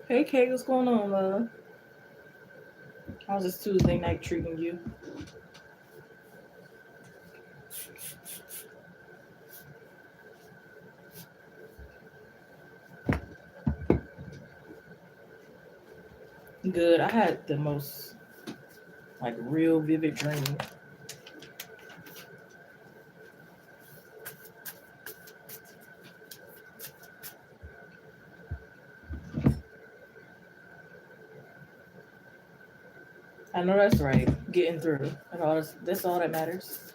Hey Kate, what's going on, love? How's this Tuesday night treating you? Good. I had the most like real vivid dream. I know that's right. Getting through. That's all that matters.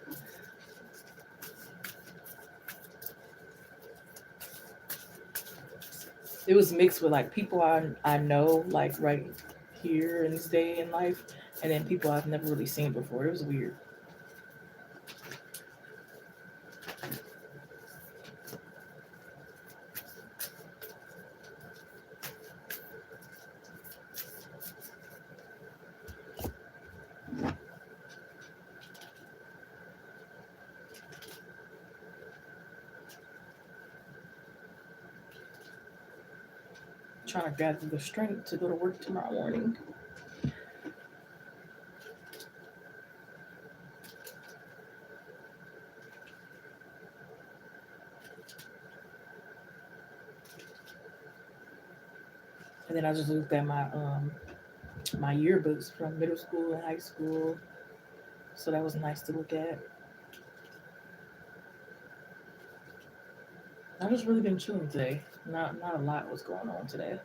It was mixed with like people I know like right here in this day in life, and then people I've never really seen before. It was weird. Trying to gather the strength to go to work tomorrow morning. And then I just looked at my yearbooks from middle school and high school. So that was nice to look at. I just really been chilling today. Not a lot was going on today.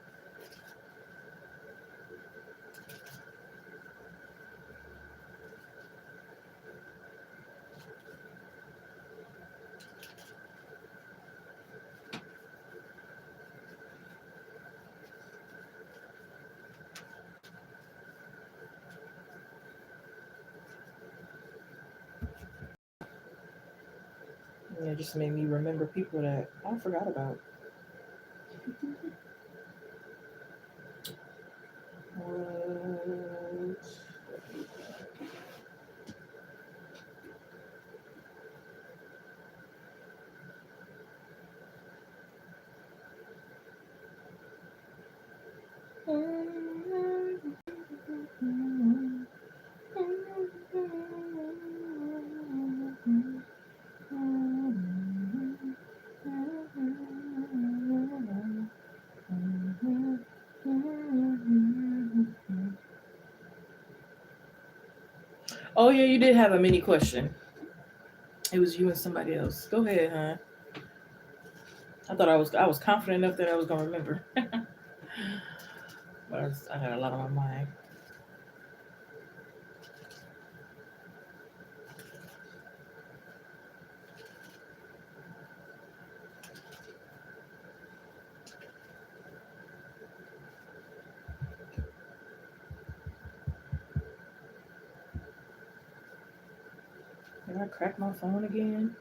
Yeah, it just made me remember people that I forgot about. What? Oh yeah, you did have a mini question. It was you and somebody else. Go ahead, huh? I was confident enough that I was gonna remember, but I had a lot on my mind. Did I crack my phone again?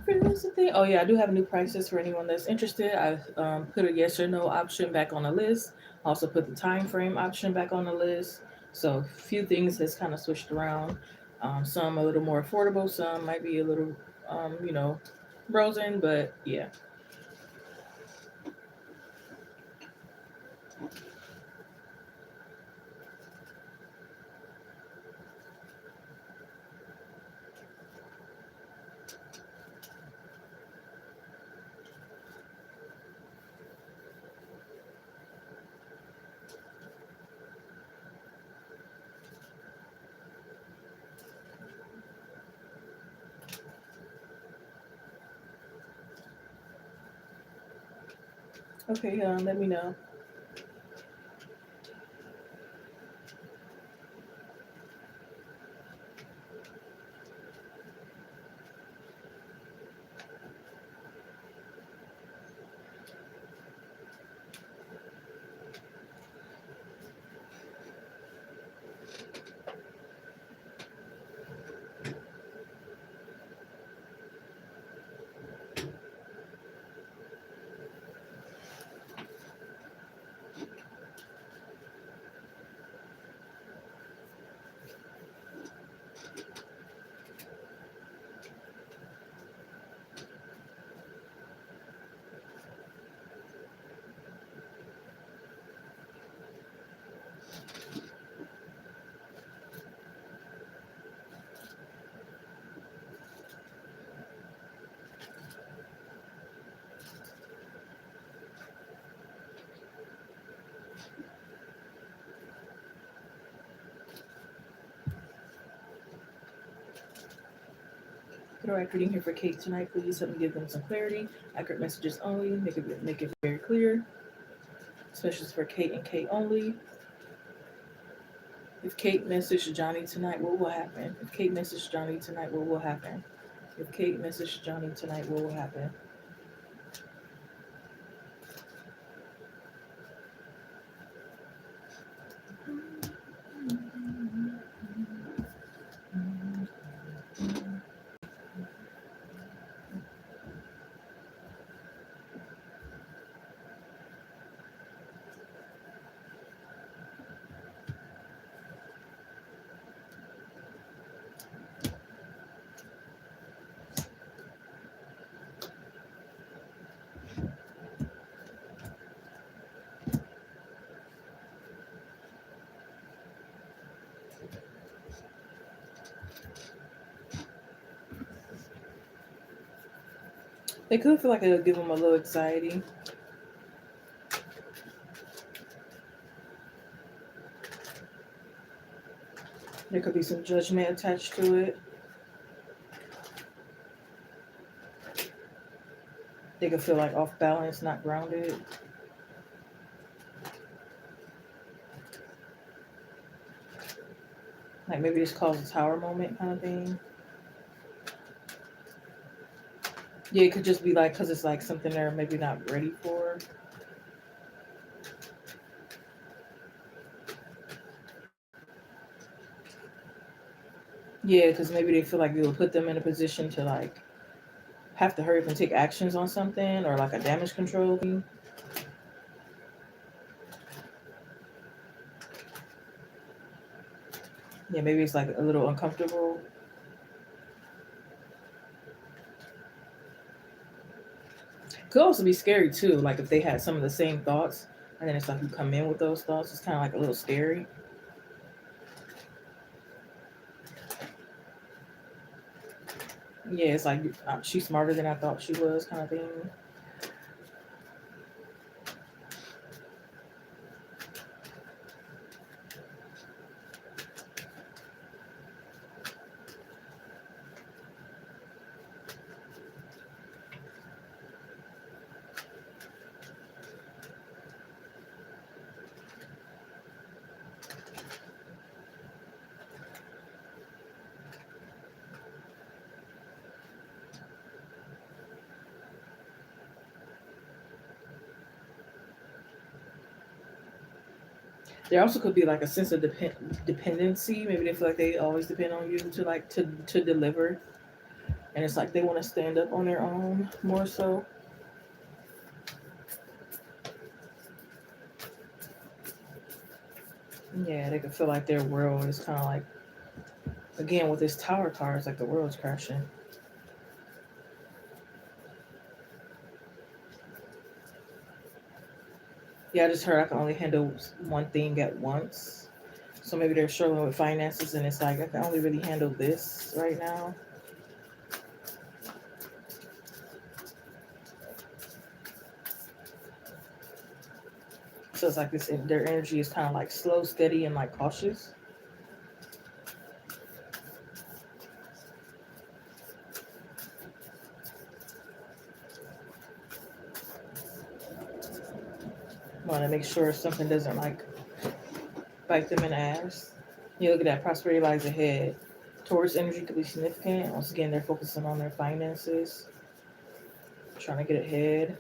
Here's the thing. Oh yeah, I do have new prices for anyone that's interested. I've put a yes or no option back on the list. Also put the time frame option back on the list. So a few things has kind of switched around. Some a little more affordable. Some might be a little, you know, frozen. But yeah. Okay. Let me know. accurate reading here for Kate tonight. Please help me give them some clarity. Accurate messages only. Make it very clear. Especially for Kate and Kate only. If Kate messaged Johnny tonight, what will happen? If Kate messaged Johnny tonight, what will happen? If Kate messaged Johnny tonight, what will happen? They could feel like it'll give them a little anxiety. There could be some judgment attached to it. They could feel like off balance, not grounded. Like maybe this causes a tower moment kind of thing. Yeah, it could just be like, because it's like something they're maybe not ready for. Yeah, because maybe they feel like it will put them in a position to like have to hurry up and take actions on something or like a damage control thing. Yeah, maybe it's like a little uncomfortable. Could also be scary too, like if they had some of the same thoughts and then it's like you come in with those thoughts, it's kind of like a little scary. Yeah, it's like she's smarter than I thought she was kind of thing. There also could be like a sense of dependency. Maybe they feel like they always depend on you to like to deliver, and it's like they want to stand up on their own more so. Yeah, they could feel like their world is kind of like, again with this tower card, it's like the world's crashing. Yeah, I just heard I can only handle one thing at once. So maybe they're struggling with finances, and it's like I can only really handle this right now. So it's like this. Their energy is kind of like slow, steady, and like cautious. Want to make sure something doesn't like bite them in the ass. You look at that, prosperity lies ahead. Taurus energy could be significant. Once again, they're focusing on their finances, trying to get ahead.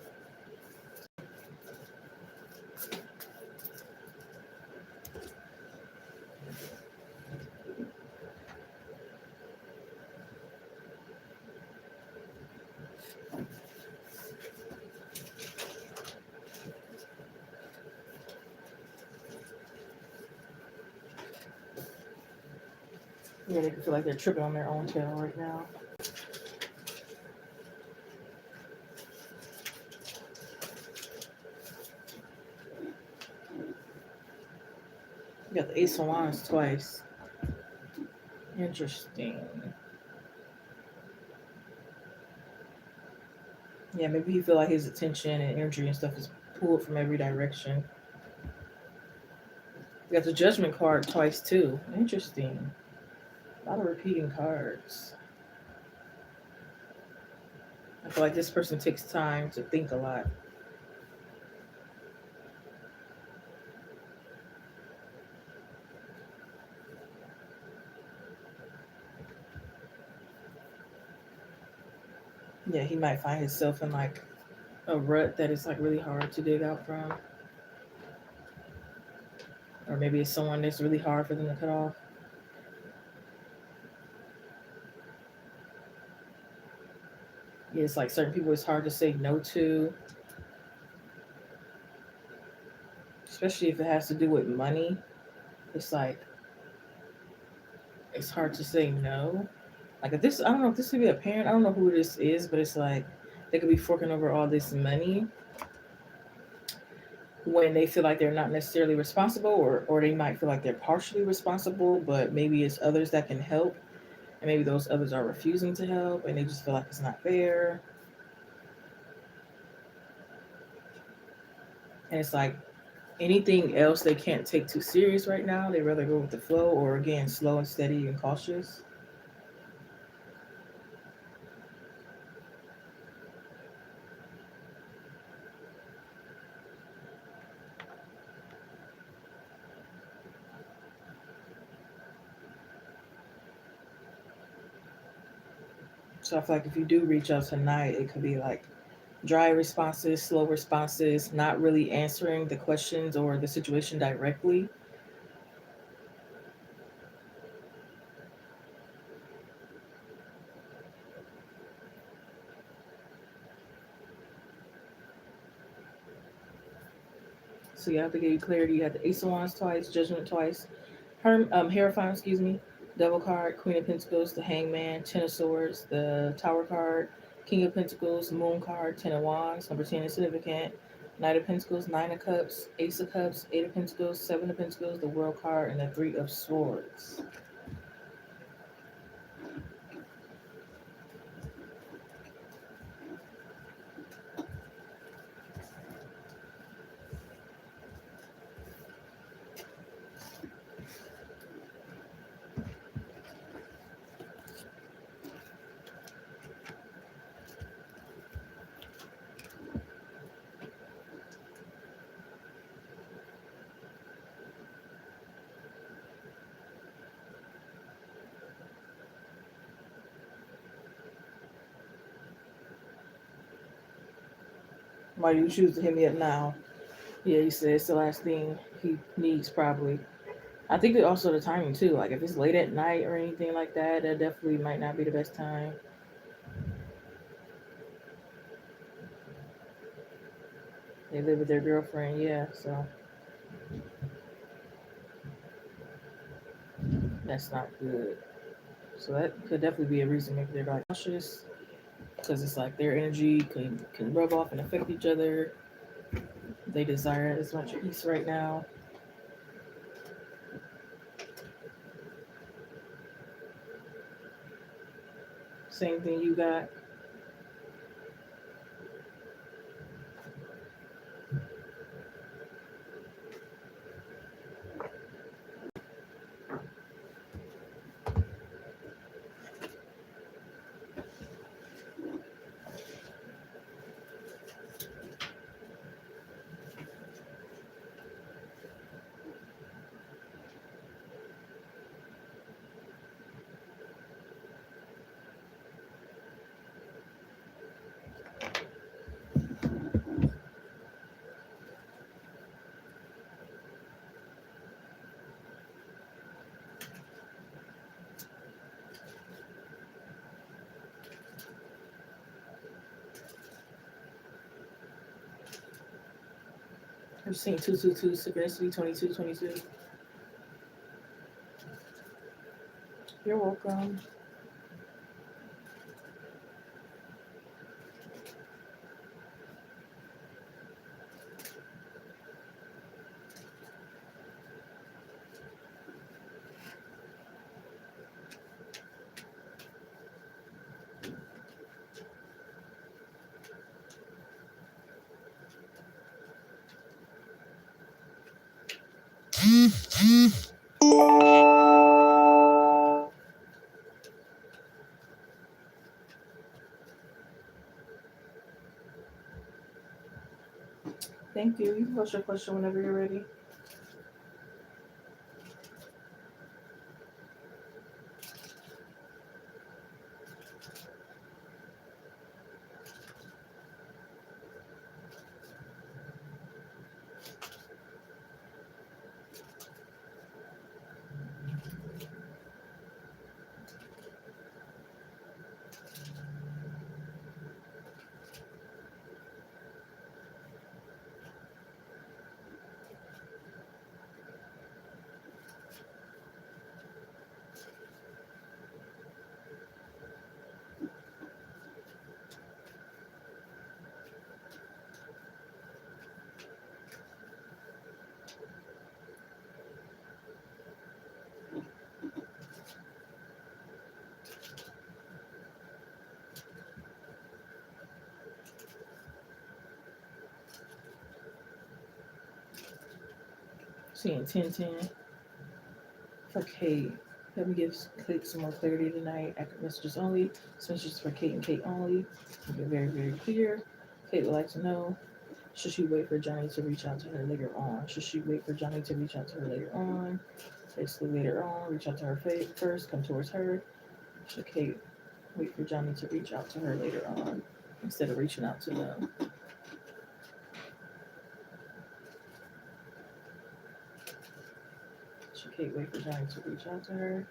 Yeah, they can feel like they're tripping on their own tail right now. You got the Ace of Wands twice. Interesting. Yeah, maybe you feel like his attention and energy and stuff is pulled from every direction. You got the Judgment card twice too. Interesting. A lot of repeating cards. I feel like this person takes time to think a lot. Yeah, he might find himself in like a rut that is like really hard to dig out from, or maybe it's someone that's really hard for them to cut off. Yeah, it's like certain people it's hard to say no to, especially if it has to do with money. It's like it's hard to say no. Like if this, I don't know if this could be a parent. I don't know who this is, but it's like they could be forking over all this money when they feel like they're not necessarily responsible, or they might feel like they're partially responsible, but maybe it's others that can help, and maybe those others are refusing to help, and they just feel like it's not fair. And it's like anything else they can't take too serious right now. They rather go with the flow, or again, slow and steady and cautious. So I feel like if you do reach out tonight, it could be like dry responses, slow responses, not really answering the questions or the situation directly. So you have to give you clarity. You have the Ace of Wands twice, Judgment twice, Hierophant, excuse me, Devil card, Queen of Pentacles, the Hangman, Ten of Swords, the Tower card, King of Pentacles, Moon card, Ten of Wands, number 10 is significant, Knight of Pentacles, Nine of Cups, Ace of Cups, Eight of Pentacles, Seven of Pentacles, the World card, and the Three of Swords. Why do you choose to hit me up now? Yeah, he said it's the last thing he needs, probably. I think that also the timing, too. Like, if it's late at night or anything like that, that definitely might not be the best time. They live with their girlfriend, yeah, so that's not good. So that could definitely be a reason maybe they're like cautious because it's like their energy can rub off and affect each other. They desire as much peace right now. Same thing you got. I'm seeing 222, synchronicity 2222. You're welcome. Thank you. You can post your question whenever you're ready. Seeing 1010 for Kate. Let me give Kate some more clarity tonight. Accurate messages only. Messages for Kate and Kate only. Be very, very clear. Kate would like to know, should she wait for Johnny to reach out to her later on? Should she wait for Johnny to reach out to her later on? Basically, later on, reach out to her first, come towards her. Should Kate wait for Johnny to reach out to her later on instead of reaching out to them? Should Kate wait for Johnny to reach out to her?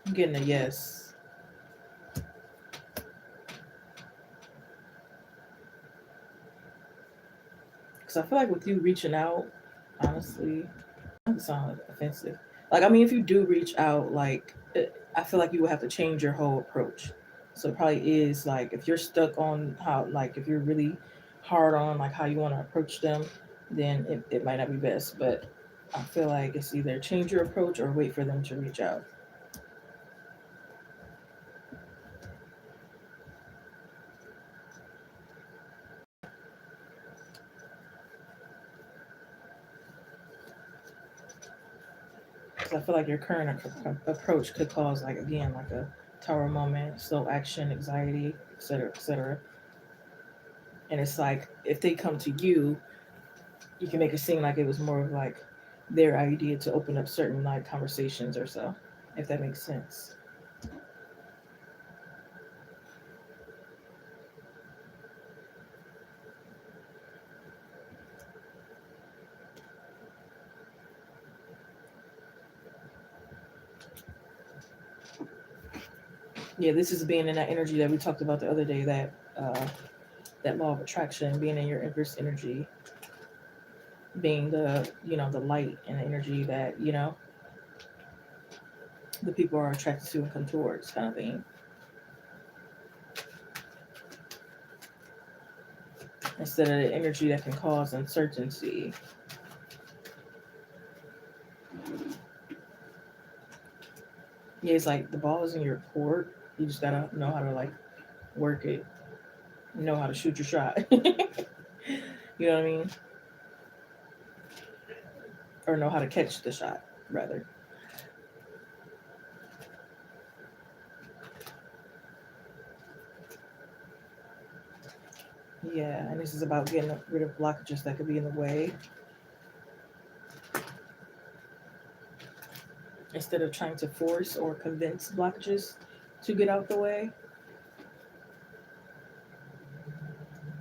I'm getting a yes. Because I feel like with you reaching out, honestly, not to sound offensive. Like, I mean, if you do reach out, like, I feel like you would have to change your whole approach. So it probably is like if you're stuck on how, like, if you're really hard on like how you want to approach them, then it might not be best. But I feel like it's either change your approach or wait for them to reach out. Because I feel like your current approach could cause, like, again, like a tower moment, slow action, anxiety, etc., etc. And it's like if they come to you, you can make it seem like it was more of like their idea to open up certain like conversations or so, if that makes sense. Yeah, this is being in that energy that we talked about the other day, that law of attraction, being in your inverse energy, being the light and the energy that the people are attracted to and come towards, kind of thing, instead of the energy that can cause uncertainty. Yeah, it's like the ball is in your court. You just gotta know how to like work it, know how to shoot your shot. You know what I mean? Or know how to catch the shot, rather. Yeah, and this is about getting rid of blockages that could be in the way instead of trying to force or convince blockages to get out the way.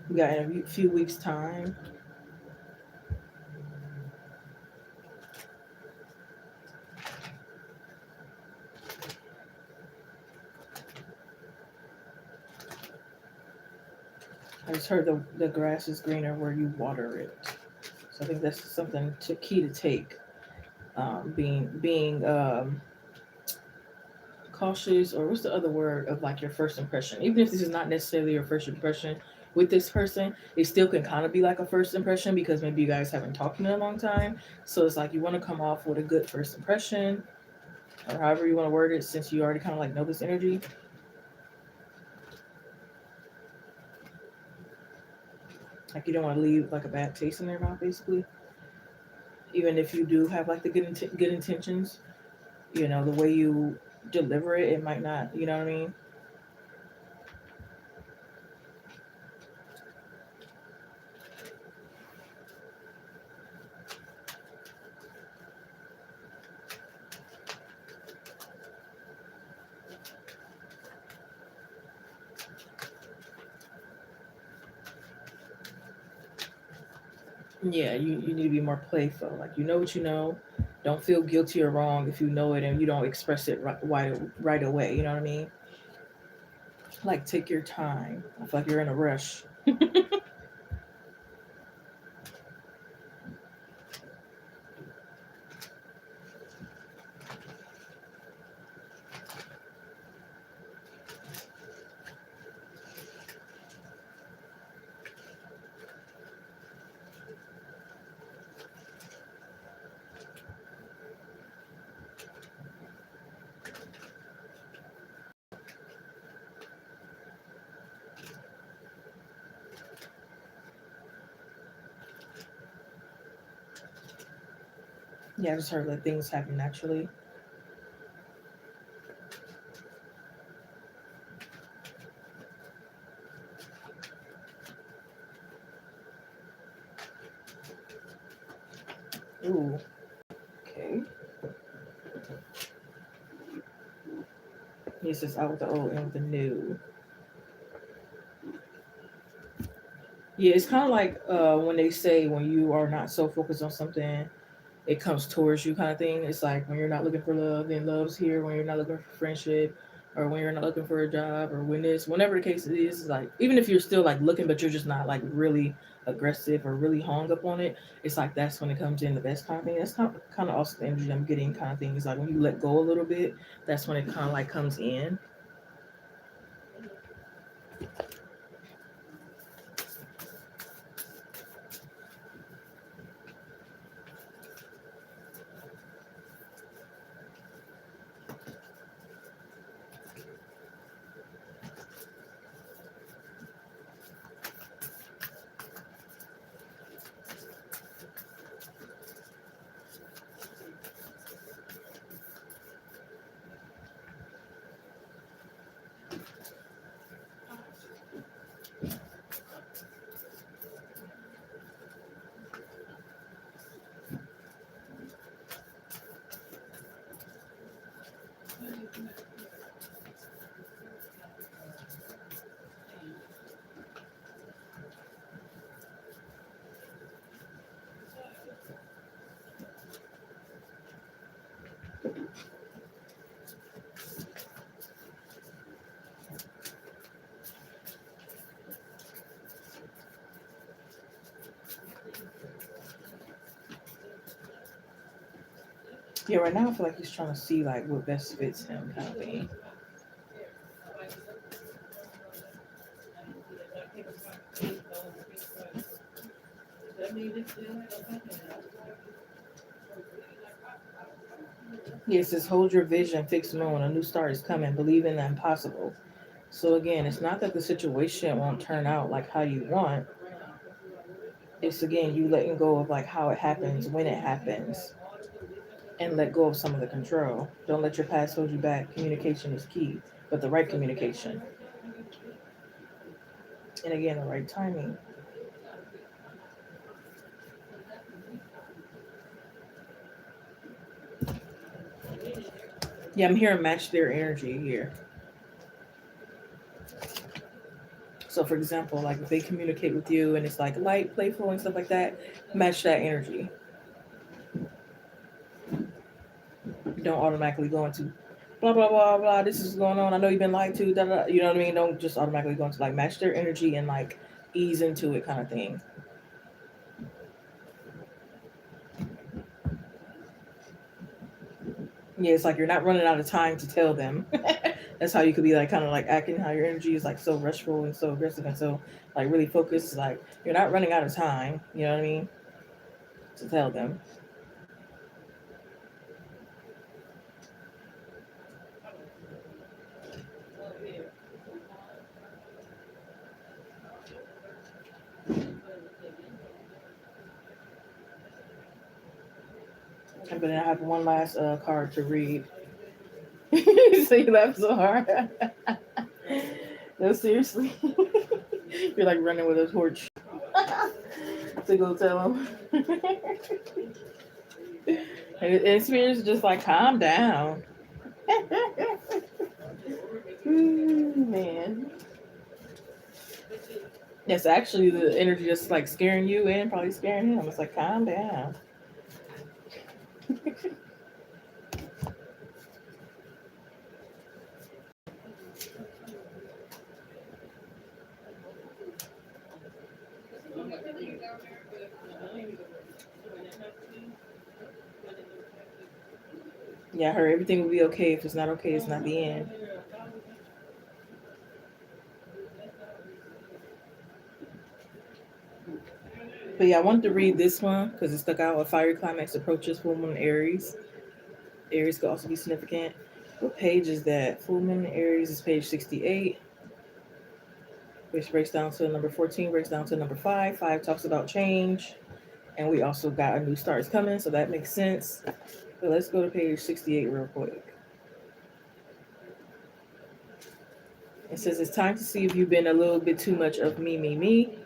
We got in a few weeks' time. I just heard the grass is greener where you water it. So I think that's something key to take. Being cautious, or what's the other word of like your first impression, even if this is not necessarily your first impression with this person, it still can kind of be like a first impression because maybe you guys haven't talked in a long time. So it's like you want to come off with a good first impression, or however you want to word it, since you already kind of like know this energy. Like you don't want to leave like a bad taste in their mouth, basically. Even if you do have like the good intentions, the way you deliver it, it might not. You know what I mean? Yeah, you need to be more playful. Like you know what you know. Don't feel guilty or wrong if you know it and you don't express it right away. You know what I mean? Like take your time. I feel like you're in a rush. Yeah, I just heard let things happen naturally. Ooh, okay. He says out with the old and with the new. Yeah, it's kind of like when they say when you are not so focused on something, it comes towards you kind of thing. It's like when you're not looking for love, then love's here. When you're not looking for friendship, or when you're not looking for a job, or whenever the case is, like even if you're still like looking, but you're just not like really aggressive or really hung up on it, it's like that's when it comes in the best kind of thing. That's kind of also the energy I'm getting kind of thing. It's like when you let go a little bit, that's when it kind of like comes in. Yeah, right now I feel like he's trying to see like what best fits him kind of thing. Yeah, it says hold your vision, fixed moon, a new start is coming, believe in the impossible. So again, it's not that the situation won't turn out like how you want. It's again you letting go of like how it happens, when it happens, and let go of some of the control. Don't let your past hold you back. Communication is key, but the right communication. And again, the right timing. Yeah, I'm hearing match their energy here. So for example, like if they communicate with you and it's like light, playful and stuff like that, match that energy. Don't automatically go into blah blah blah blah. This is going on. I know you've been lied to. Da, da, da. You know what I mean? Don't just automatically go into like match their energy and like ease into it kind of thing. Yeah, it's like you're not running out of time to tell them. That's how you could be like kind of like acting how your energy is like so rushful and so aggressive and so like really focused. Like you're not running out of time. You know what I mean? To tell them. And then I have one last card to read. So you laugh so hard. No, seriously. You're like running with a torch to go tell him. And Spears just like, calm down. Man. Yes, actually, the energy just like scaring you and probably scaring him. It's like, calm down. Yeah, her everything will be okay. If it's not okay, it's not the end. But yeah, I wanted to read this one because it stuck out. A fiery climax approaches full moon Aries. Aries could also be significant. What page is that? Full moon Aries is page 68, which breaks down to number 14, breaks down to number 5. 5 talks about change. And we also got a new start is coming, so that makes sense. But let's go to page 68 real quick. It says it's time to see if you've been a little bit too much of me, me, me.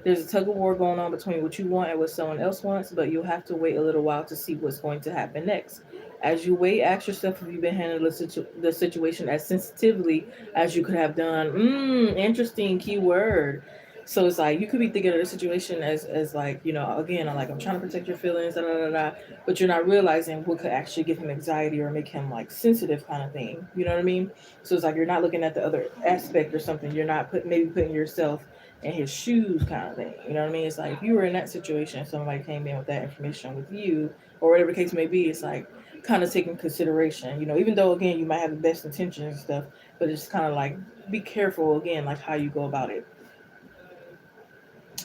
There's a tug of war going on between what you want and what someone else wants, but you'll have to wait a little while to see what's going to happen next. As you wait, ask yourself if you've been handling the situation as sensitively as you could have done. Interesting keyword. So it's like you could be thinking of the situation as like, again, I'm trying to protect your feelings, da, da, da, da, but you're not realizing what could actually give him anxiety or make him like sensitive kind of thing. You know what I mean? So it's like you're not looking at the other aspect or something. You're not maybe putting yourself in his shoes kind of thing. You know what I mean? It's like if you were in that situation, somebody came in with that information with you, or whatever the case may be, it's like kind of taking consideration. Even though again you might have the best intentions and stuff, but it's kind of like be careful again, like how you go about it.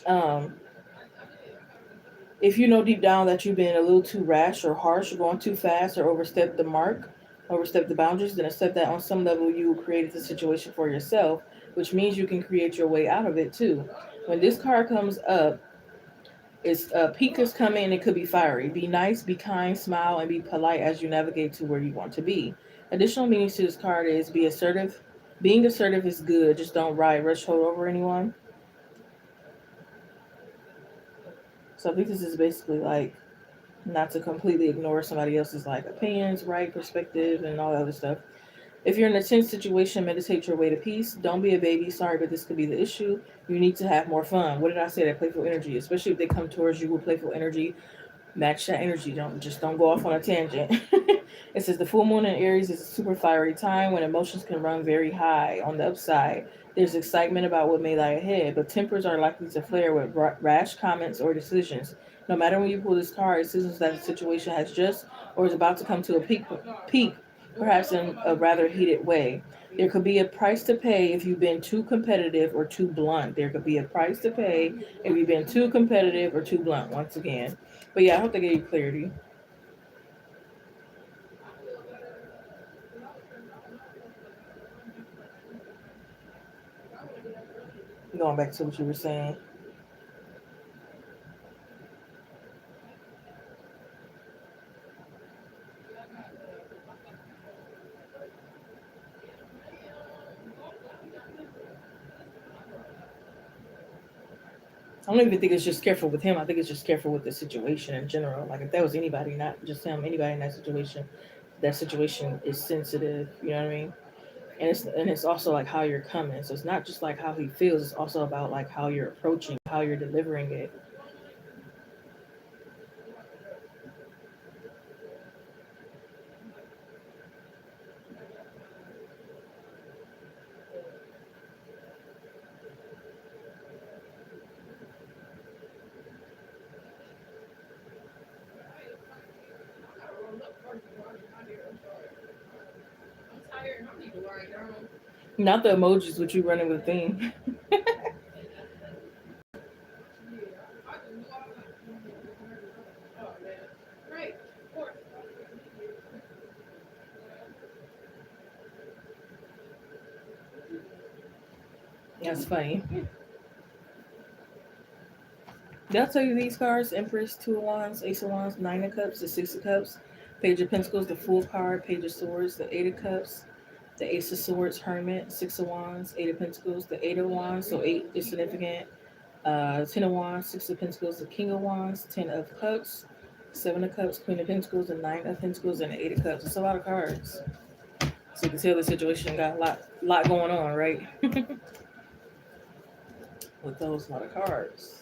Um, if you know deep down that you've been a little too rash or harsh, or going too fast, or overstep the boundaries, then accept that on some level you created the situation for yourself, which means you can create your way out of it too. When this card comes up, it's peak is coming and it could be fiery. Be nice, be kind, smile, and be polite as you navigate to where you want to be. Additional meanings to this card is be assertive. Being assertive is good. Just don't rush, hold over anyone. So I think this is basically like not to completely ignore somebody else's like opinions, right, perspective, and all that other stuff. If you're in a tense situation, meditate your way to peace. Don't be a baby. Sorry, but this could be the issue. You need to have more fun. What did I say? That playful energy, especially if they come towards you with playful energy, match that energy. Don't go off on a tangent. It says the full moon in Aries is a super fiery time when emotions can run very high. On the upside, there's excitement about what may lie ahead, but tempers are likely to flare with rash comments or decisions. No matter when you pull this card, it signals that the situation has just or is about to come to a peak, perhaps in a rather heated way. There could be a price to pay if you've been too competitive or too blunt. There could be a price to pay if you've been too competitive or too blunt, once again. But yeah, I hope they gave you clarity. Going back to what you were saying. I don't even think it's just careful with him. I think it's just careful with the situation in general. Like if that was anybody, not just him, anybody in that situation is sensitive. You know what I mean? And it's also like how you're coming. So it's not just like how he feels. It's also about like how you're approaching, how you're delivering it. Not the emojis, which you running with theme. That's funny. Did I tell you these cards? Empress, Two of Wands, Ace of Wands, Nine of Cups, the Six of Cups, Page of Pentacles, the Fool card, Page of Swords, the Eight of Cups, the Ace of Swords, Hermit, Six of Wands, Eight of Pentacles, the Eight of Wands, so eight is significant. Ten of Wands, Six of Pentacles, the King of Wands, Ten of Cups, Seven of Cups, Queen of Pentacles, the Nine of Pentacles, and the Eight of Cups. It's a lot of cards. So you can tell the situation got a lot going on, right? With those lot of cards.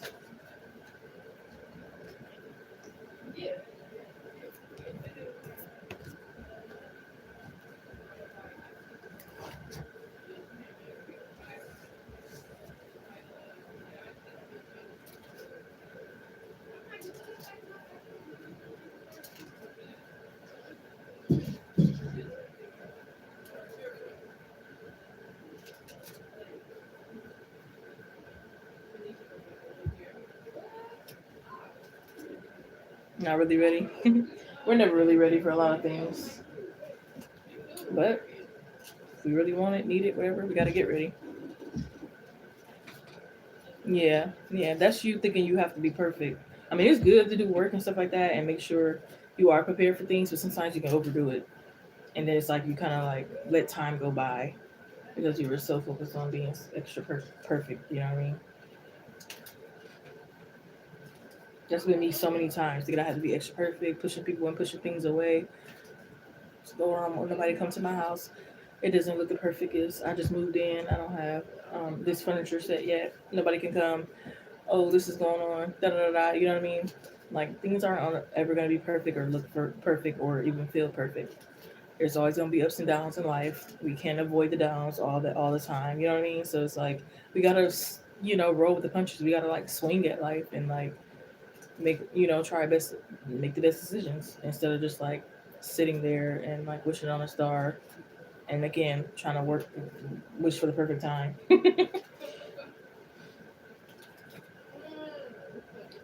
Not really ready. We're never really ready for a lot of things. But if we really want it, need it, whatever, we got to get ready. Yeah, yeah, that's you thinking you have to be perfect. I mean, it's good to do work and stuff like that and make sure you are prepared for things, but sometimes you can overdo it. And then it's like you kind of like let time go by because you were so focused on being extra perfect. You know what I mean? That's been me so many times. Thinking I had to be extra perfect, pushing people and pushing things away. So go on, when nobody come to my house. It doesn't look the perfectest. I just moved in. I don't have this furniture set yet. Nobody can come. Oh, this is going on. Da da da da. You know what I mean? Like things aren't ever gonna be perfect or look perfect or even feel perfect. There's always gonna be ups and downs in life. We can't avoid the downs all the time. You know what I mean? So it's like we gotta roll with the punches. We gotta like swing at life and like make try best make the best decisions instead of just like sitting there and like wishing on a star and again trying to wish for the perfect time.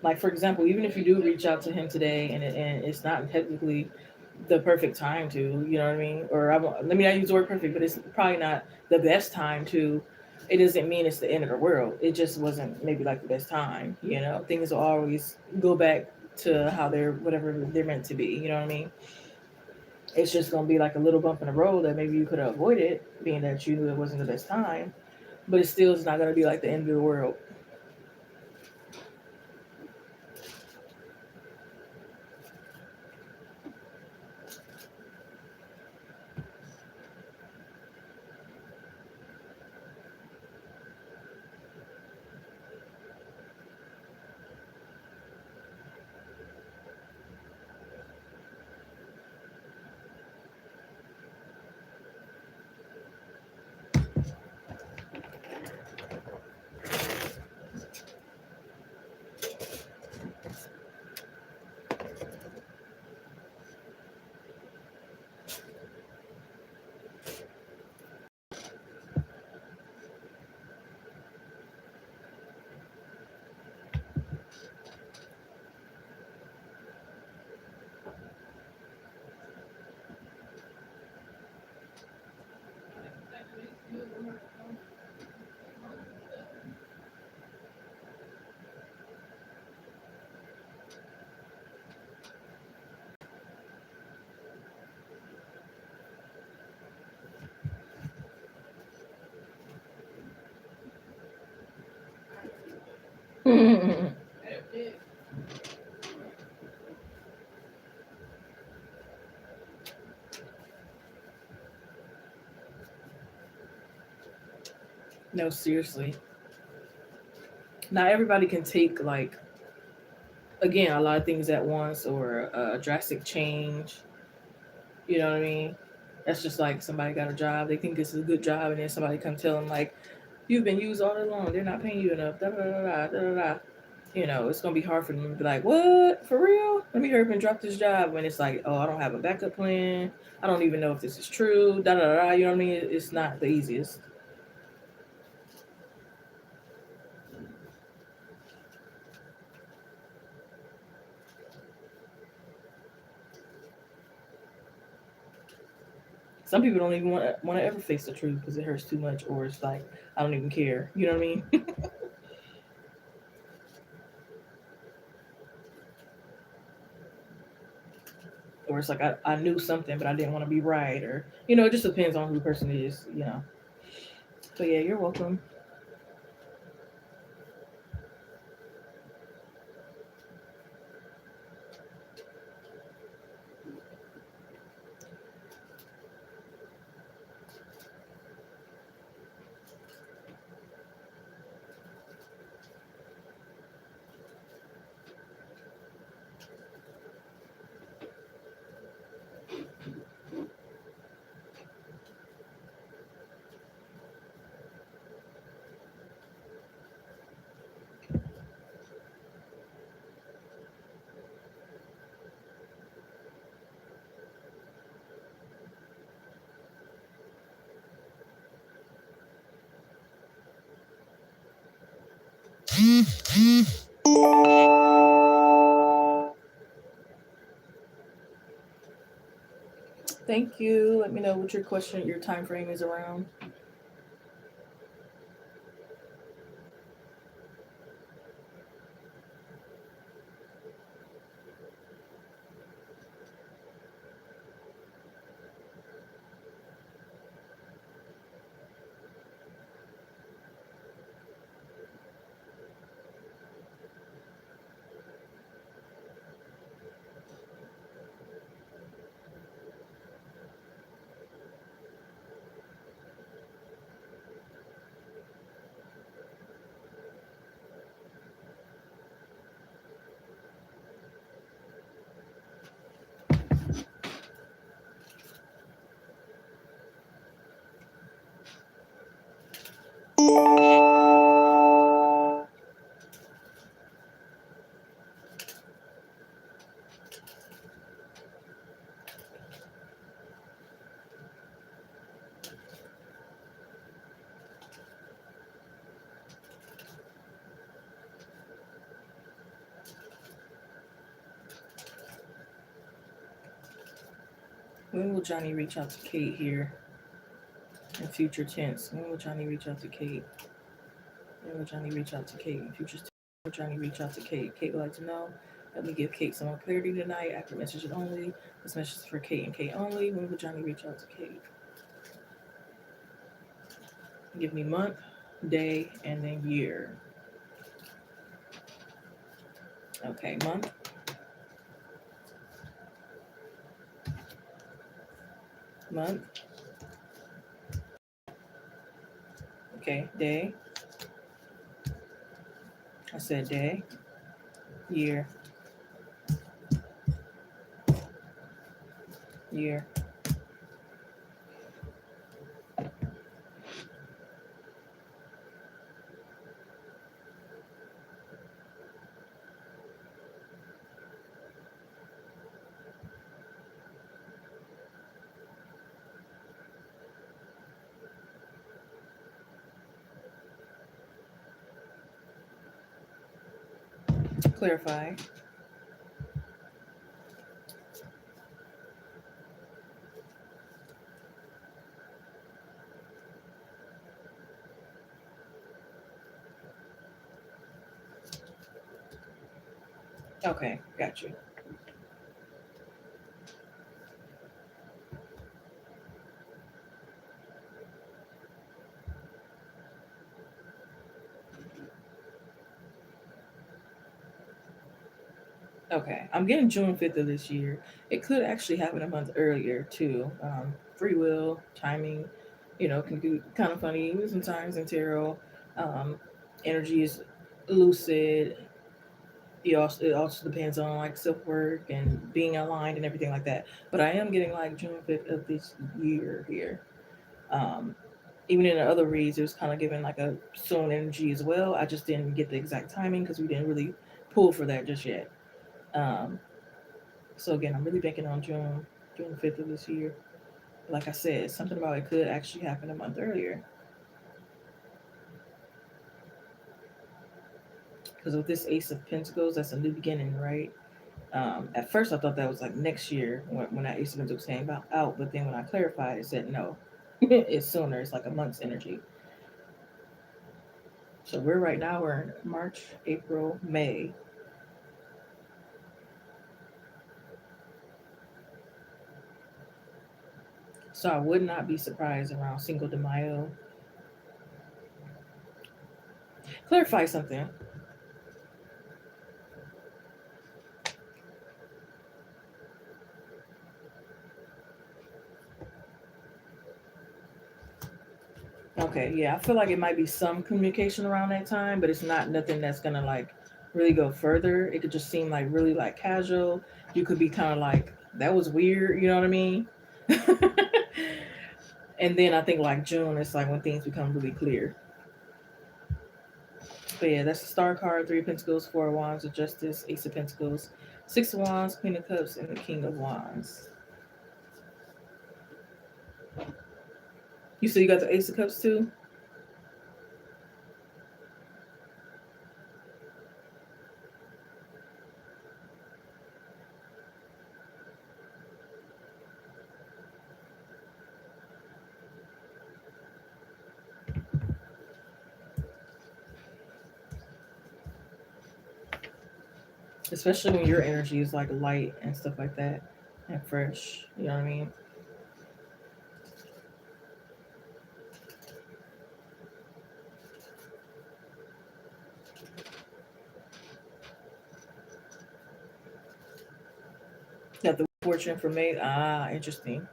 Like for example, even if you do reach out to him today and it's not technically the perfect time to, you know what I mean? Or let me not use the word perfect, but it's probably not the best time to. It doesn't mean it's the end of the world. It just wasn't maybe like the best time. Things will always go back to how they're whatever they're meant to be. You know what I mean? It's just gonna be like a little bump in the road that maybe you could have avoided, being that you knew it wasn't the best time. But it still is not gonna be like the end of the world. No, seriously. Not everybody can take like again a lot of things at once or a drastic change. You know what I mean? That's just like somebody got a job, they think this is a good job, and then somebody come tell them like, "You've been used all day long. They're not paying you enough." Da da da da da da da. It's gonna be hard for them to be like, "What? For real? Let me hurry up and drop this job." When it's like, "Oh, I don't have a backup plan. I don't even know if this is true." Da da da da. You know what I mean? It's not the easiest. Some people don't even want to ever face the truth because it hurts too much, or it's like I don't even care. You know what I mean? or it's like I knew something but I didn't want to be right, or it just depends on who the person is. But yeah, you're welcome. Thank you. Let me know what your time frame is around. When will Johnny reach out to Kate here in future tense? When will Johnny reach out to Kate? When will Johnny reach out to Kate in future tense? When will Johnny reach out to Kate? Kate would like to know. Let me give Kate some more clarity tonight. After messages only. This message is for Kate and Kate only. When will Johnny reach out to Kate? Give me month, day, and then year. Okay, month, month. Okay, day. I said day, year, year. Clarify. Okay, got you. Okay, I'm getting June 5th of this year. It could actually happen a month earlier too. Free will, timing, can be kind of funny sometimes in tarot. Um, Energy is lucid. It also depends on like self work and being aligned and everything like that. But I am getting like June 5th of this year here. Um, Even in the other reads, it was kind of given like a soon energy as well. I just didn't get the exact timing because we didn't really pull for that just yet. Um, So again, I'm really banking on June 5th of this year. Like I said, something about it could actually happen a month earlier. Because with this Ace of Pentacles, that's a new beginning, right? At first, I thought that was like next year when that Ace of Pentacles came out, but then when I clarified, it said no, it's sooner. It's like a month's energy. So we're in March, April, May. So I would not be surprised around Cinco de Mayo. Clarify something. Okay, yeah, I feel like it might be some communication around that time, but it's not nothing that's gonna like really go further. It could just seem like really like casual. You could be kind of like, that was weird, you know what I mean? And then I think like June, it's like when things become really clear. But yeah, that's the Star card, Three of Pentacles, Four of Wands, the Justice, Ace of Pentacles, Six of Wands, Queen of Cups, and the King of Wands. You said you got the Ace of Cups too? Especially when your energy is like light and stuff like that and fresh. You know what I mean? Got the fortune for May. Ah, interesting.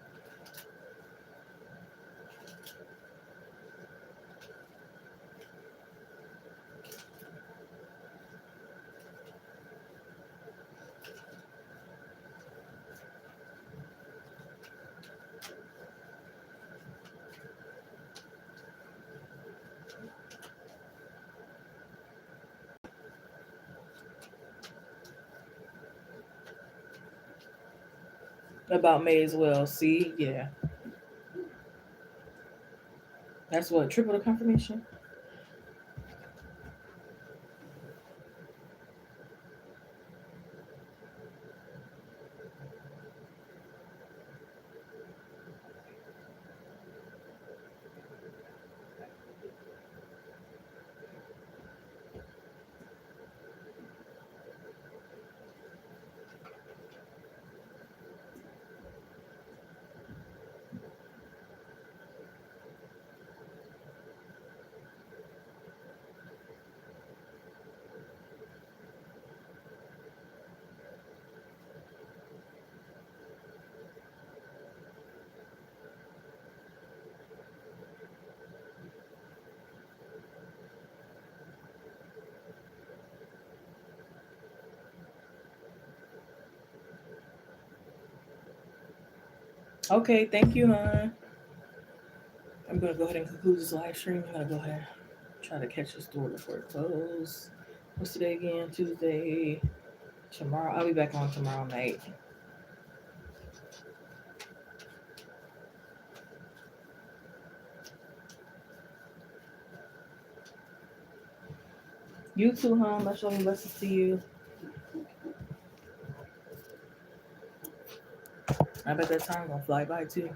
About May as well. See, yeah, that's what triple the confirmation. Okay, thank you, hon. I'm gonna go ahead and conclude this live stream. I'm gonna go ahead and try to catch this door before it closes. What's today again? Tuesday. Tomorrow, I'll be back on tomorrow night. You too, hon. Much love and blessings to you. I bet that time gonna fly by too.